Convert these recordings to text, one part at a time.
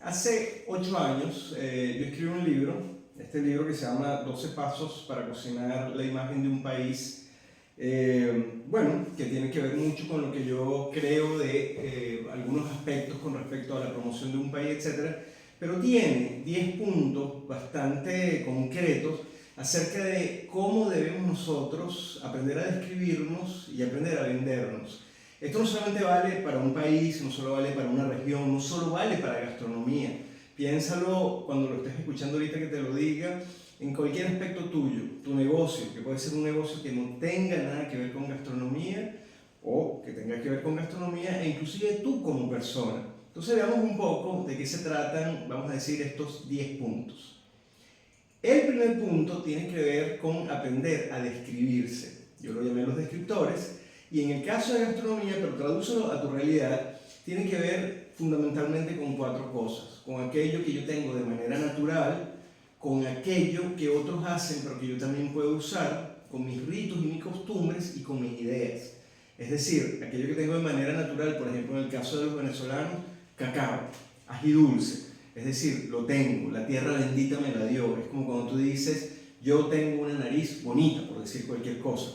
Hace 8 años yo escribí un libro, este libro que se llama 12 pasos para cocinar la imagen de un país, que tiene que ver mucho con lo que yo creo de algunos aspectos con respecto a la promoción de un país, etc. Pero tiene 10 puntos bastante concretos acerca de cómo debemos nosotros aprender a describirnos y aprender a vendernos. Esto no solamente vale para un país, no solo vale para una región, no solo vale para gastronomía. Piénsalo cuando lo estés escuchando ahorita que te lo diga, en cualquier aspecto tuyo, tu negocio, que puede ser un negocio que no tenga nada que ver con gastronomía o que tenga que ver con gastronomía e inclusive tú como persona. Entonces veamos un poco de qué se tratan, vamos a decir, estos 10 puntos. El primer punto tiene que ver con aprender a describirse. Yo lo llamé los descriptores. Y en el caso de gastronomía, pero tradúcelo a tu realidad, tiene que ver fundamentalmente con 4 cosas. Con aquello que yo tengo de manera natural, con aquello que otros hacen pero que yo también puedo usar, con mis ritos y mis costumbres y con mis ideas. Es decir, aquello que tengo de manera natural, por ejemplo en el caso de los venezolanos, cacao, ají dulce. Es decir, lo tengo, la tierra bendita me la dio. Es como cuando tú dices, yo tengo una nariz bonita, por decir cualquier cosa.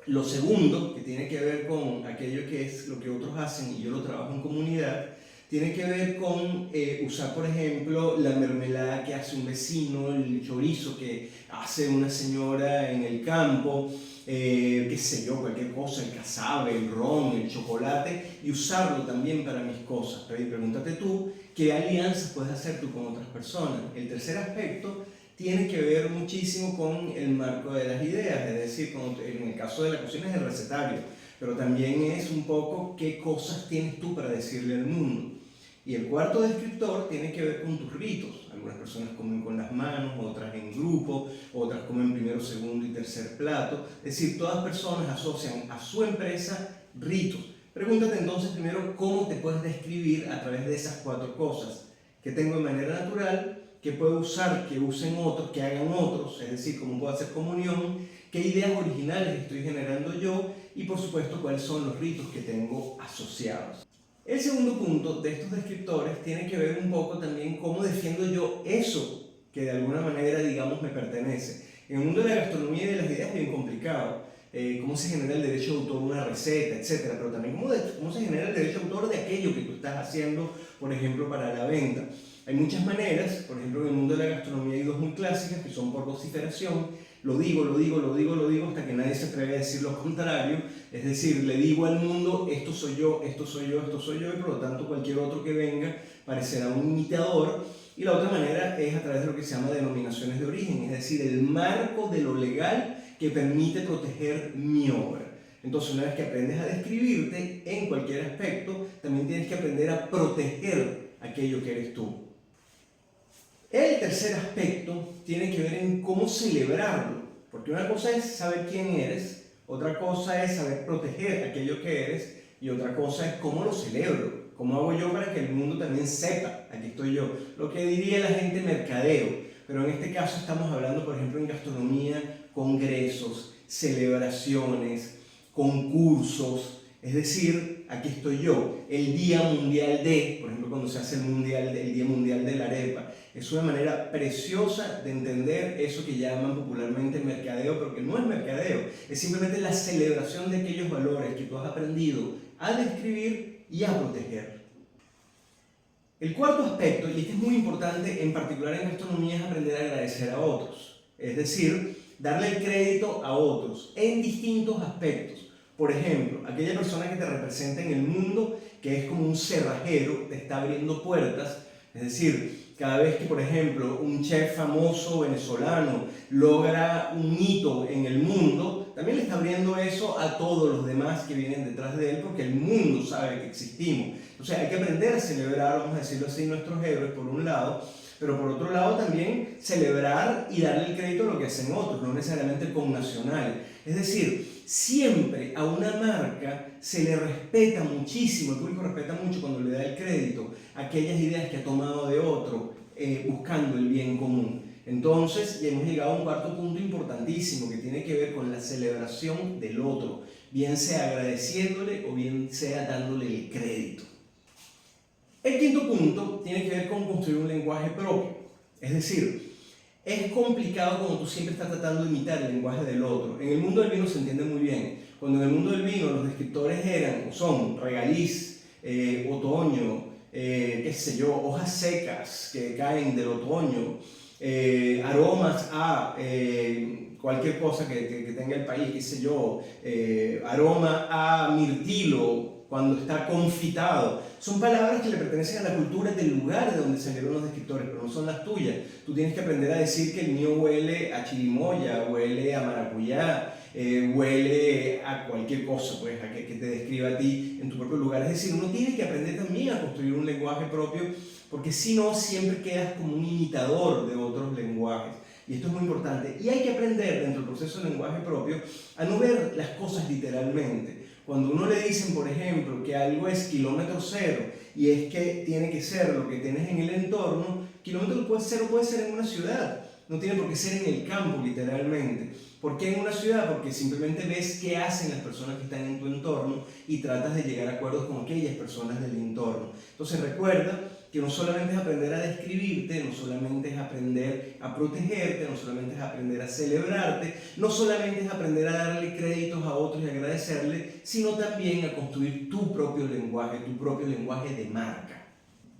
Lo segundo, que tiene que ver con aquello que es lo que otros hacen y yo lo trabajo en comunidad, tiene que ver con usar, por ejemplo, la mermelada que hace un vecino, el chorizo que hace una señora en el campo, qué sé yo, cualquier cosa, el casabe, el ron, el chocolate, y usarlo también para mis cosas. Pero pregúntate tú, ¿qué alianzas puedes hacer tú con otras personas? El tercer aspecto tiene que ver muchísimo con el marco de las ideas, es decir, en el caso de la cocina es el recetario, pero también es un poco qué cosas tienes tú para decirle al mundo. Y el cuarto descriptor tiene que ver con tus ritos. Algunas personas comen con las manos, otras en grupo, otras comen primero, segundo y tercer plato. Es decir, todas personas asocian a su empresa ritos. Pregúntate entonces primero cómo te puedes describir a través de esas 4 cosas. ¿Qué tengo de manera natural? ¿Qué puedo usar, que usen otros, que hagan otros? Es decir, cómo puedo hacer comunión, qué ideas originales estoy generando yo y por supuesto cuáles son los ritos que tengo asociados. El segundo punto de estos descriptores tiene que ver un poco también cómo defiendo yo eso que de alguna manera, digamos, me pertenece. En el mundo de la gastronomía y de las ideas es bien complicado. Cómo se genera el derecho de autor de una receta, etc. Pero también cómo se genera el derecho de autor de aquello que tú estás haciendo, por ejemplo, para la venta. Hay muchas maneras, por ejemplo, en el mundo de la gastronomía hay 2 muy clásicas que son por vociferación. Lo digo hasta que nadie se atreve a decir lo contrario. Es decir, le digo al mundo, esto soy yo, esto soy yo, esto soy yo, y por lo tanto cualquier otro que venga parecerá un imitador. Y la otra manera es a través de lo que se llama denominaciones de origen, es decir, el marco de lo legal que permite proteger mi obra. Entonces, una vez que aprendes a describirte en cualquier aspecto, también tienes que aprender a proteger aquello que eres tú. El tercer aspecto tiene que ver en cómo celebrarlo, porque una cosa es saber quién eres, otra cosa es saber proteger aquello que eres y otra cosa es cómo lo celebro, cómo hago yo para que el mundo también sepa, aquí estoy yo, lo que diría la gente mercadeo, pero en este caso estamos hablando, por ejemplo, en gastronomía, congresos, celebraciones, concursos, es decir, aquí estoy yo, el Día Mundial de, por ejemplo, cuando se hace el Día Mundial de la Arepa, es una manera preciosa de entender eso que llaman popularmente mercadeo, pero que no es mercadeo, es simplemente la celebración de aquellos valores que tú has aprendido a describir y a proteger. El cuarto aspecto, y este es muy importante en particular en gastronomía, es aprender a agradecer a otros, es decir, darle el crédito a otros en distintos aspectos. Por ejemplo, aquella persona que te representa en el mundo, que es como un cerrajero, te está abriendo puertas, es decir, cada vez que, por ejemplo, un chef famoso venezolano logra un hito en el mundo, también le está abriendo eso a todos los demás que vienen detrás de él, porque el mundo sabe que existimos. O sea, hay que aprender a celebrar, vamos a decirlo así, nuestros héroes por un lado, pero por otro lado también celebrar y darle el crédito a lo que hacen otros, no necesariamente connacionales. Es decir, siempre a una marca se le respeta muchísimo, el público respeta mucho cuando le da el crédito a aquellas ideas que ha tomado de otro, buscando el bien común. Entonces, ya hemos llegado a un cuarto punto importantísimo que tiene que ver con la celebración del otro, bien sea agradeciéndole o bien sea dándole el crédito. El quinto punto tiene que ver con construir un lenguaje propio. Es decir, es complicado cuando tú siempre estás tratando de imitar el lenguaje del otro. En el mundo del vino se entiende muy bien. Cuando en el mundo del vino los descriptores eran o son regaliz, otoño, qué sé yo, hojas secas que caen del otoño, aromas a cualquier cosa que tenga el país, qué sé yo, aroma a mirtilo cuando está confitado. Son palabras que le pertenecen a la cultura del lugar de donde salieron los descriptores, pero no son las tuyas. Tú tienes que aprender a decir que el mío huele a chirimoya, huele a maracuyá, huele a cualquier cosa, pues, a que te describa a ti en tu propio lugar. Es decir, uno tiene que aprender también a construir un lenguaje propio, porque si no, siempre quedas como un imitador de otros lenguajes. Y esto es muy importante. Y hay que aprender dentro del proceso de lenguaje propio a no ver las cosas literalmente. Cuando uno le dicen, por ejemplo, que algo es kilómetro cero y es que tiene que ser lo que tienes en el entorno, kilómetro cero puede ser en una ciudad. No tiene por qué ser en el campo, literalmente. ¿Por qué en una ciudad? Porque simplemente ves qué hacen las personas que están en tu entorno y tratas de llegar a acuerdos con aquellas personas del entorno. Entonces recuerda que no solamente es aprender a describirte, no solamente es aprender a protegerte, no solamente es aprender a celebrarte, no solamente es aprender a darle créditos a otros y agradecerle, sino también a construir tu propio lenguaje de marca.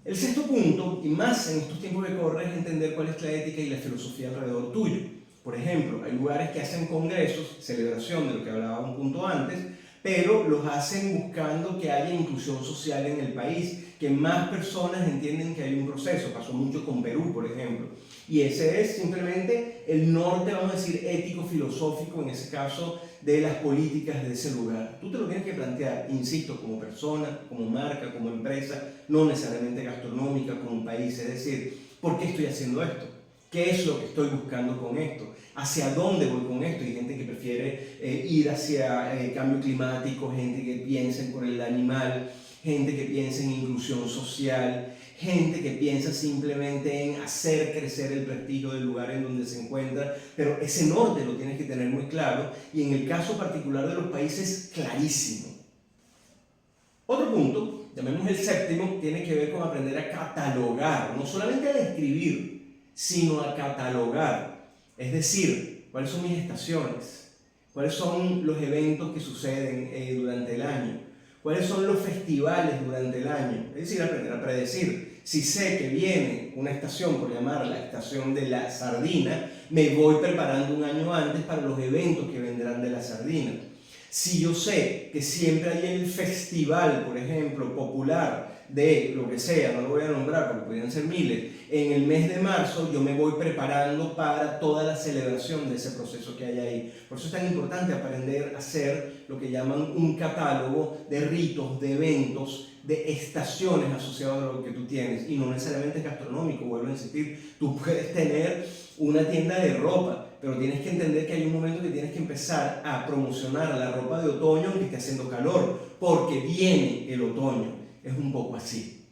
El sexto punto, y más en estos tiempos que corren, es entender cuál es la ética y la filosofía alrededor tuyo. Por ejemplo, hay lugares que hacen congresos, celebración de lo que hablaba un punto antes, pero los hacen buscando que haya inclusión social en el país, que más personas entienden que hay un proceso. Pasó mucho con Perú, por ejemplo. Y ese es simplemente el norte, vamos a decir, ético-filosófico, en ese caso, de las políticas de ese lugar. Tú te lo tienes que plantear, insisto, como persona, como marca, como empresa, no necesariamente gastronómica, como país. Es decir, ¿por qué estoy haciendo esto? ¿Qué es lo que estoy buscando con esto? ¿Hacia dónde voy con esto? Hay gente que prefiere ir hacia cambio climático, gente que piensa por el animal, gente que piensa en inclusión social, gente que piensa simplemente en hacer crecer el prestigio del lugar en donde se encuentra, pero ese norte lo tienes que tener muy claro y en el caso particular de los países, clarísimo. Otro punto, llamémoslo el séptimo, tiene que ver con aprender a catalogar, no solamente a describir, sino a catalogar. Es decir, cuáles son mis estaciones, cuáles son los eventos que suceden durante el año, cuáles son los festivales durante el año. Es decir, aprender a predecir. Si sé que viene una estación, por llamarla la estación de la sardina, me voy preparando un año antes para los eventos que vendrán de la sardina. Si yo sé que siempre hay el festival, por ejemplo, popular de lo que sea, no lo voy a nombrar porque podrían ser miles, en el mes de marzo yo me voy preparando para toda la celebración de ese proceso que hay ahí. Por eso es tan importante aprender a hacer lo que llaman un catálogo de ritos, de eventos, de estaciones asociadas a lo que tú tienes, y no necesariamente es gastronómico. Vuelvo a insistir, tú puedes tener una tienda de ropa, pero tienes que entender que hay un momento que tienes que empezar a promocionar la ropa de otoño aunque esté haciendo calor, porque viene el otoño. Es un poco así.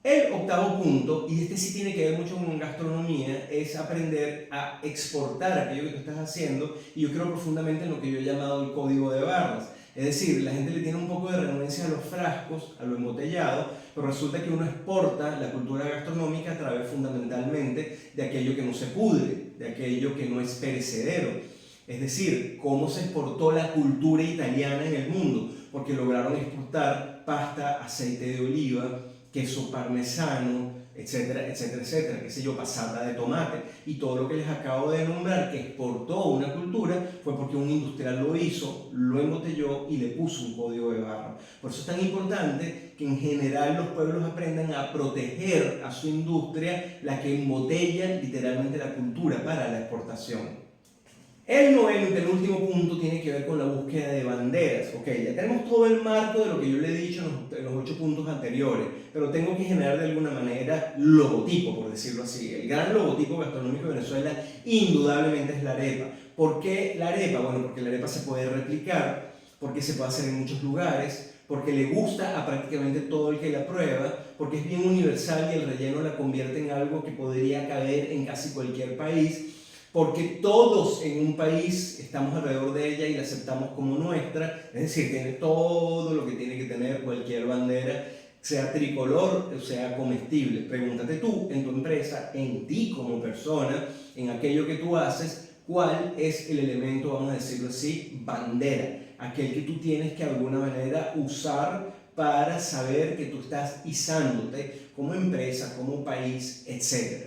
El octavo punto, y este sí tiene que ver mucho con gastronomía, es aprender a exportar aquello que tú estás haciendo, y yo creo profundamente en lo que yo he llamado el código de barras. Es decir, la gente le tiene un poco de renuencia a los frascos, a lo embotellado, pero resulta que uno exporta la cultura gastronómica a través fundamentalmente de aquello que no se pudre, de aquello que no es perecedero. Es decir, cómo se exportó la cultura italiana en el mundo, porque lograron exportar pasta, aceite de oliva, queso parmesano, etcétera, etcétera, etcétera, qué sé yo, pasata de tomate, y todo lo que les acabo de nombrar que exportó una cultura fue porque un industrial lo hizo, lo embotelló y le puso un código de barra. Por eso es tan importante que en general los pueblos aprendan a proteger a su industria, la que embotella literalmente la cultura para la exportación. El noveno y penúltimo punto tiene que ver con la búsqueda de banderas. Ok, ya tenemos todo el marco de lo que yo le he dicho en los 8 puntos anteriores, pero tengo que generar de alguna manera logotipo, por decirlo así. El gran logotipo gastronómico de Venezuela indudablemente es la arepa. ¿Por qué la arepa? Bueno, porque la arepa se puede replicar, porque se puede hacer en muchos lugares, porque le gusta a prácticamente todo el que la prueba, porque es bien universal y el relleno la convierte en algo que podría caber en casi cualquier país, porque todos en un país estamos alrededor de ella y la aceptamos como nuestra. Es decir, tiene todo lo que tiene que tener cualquier bandera, sea tricolor o sea comestible. Pregúntate tú en tu empresa, en ti como persona, en aquello que tú haces, cuál es el elemento, vamos a decirlo así, bandera, aquel que tú tienes que de alguna manera usar para saber que tú estás izándote como empresa, como país, etc.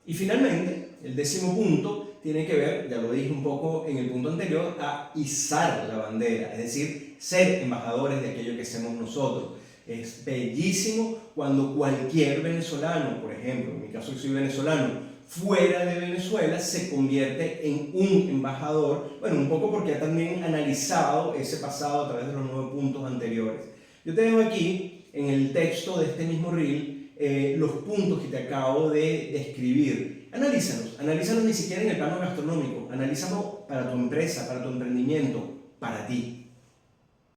Y finalmente, el 10.º punto tiene que ver, ya lo dije un poco en el punto anterior, a izar la bandera, es decir, ser embajadores de aquello que hacemos nosotros. Es bellísimo cuando cualquier venezolano, por ejemplo, en mi caso yo soy venezolano, fuera de Venezuela se convierte en un embajador, bueno, un poco porque ha también analizado ese pasado a través de los 9 puntos anteriores. Yo te dejo aquí, en el texto de este mismo reel, los puntos que te acabo de describir. Analízalos ni siquiera en el plano gastronómico, analízalo para tu empresa, para tu emprendimiento, para ti.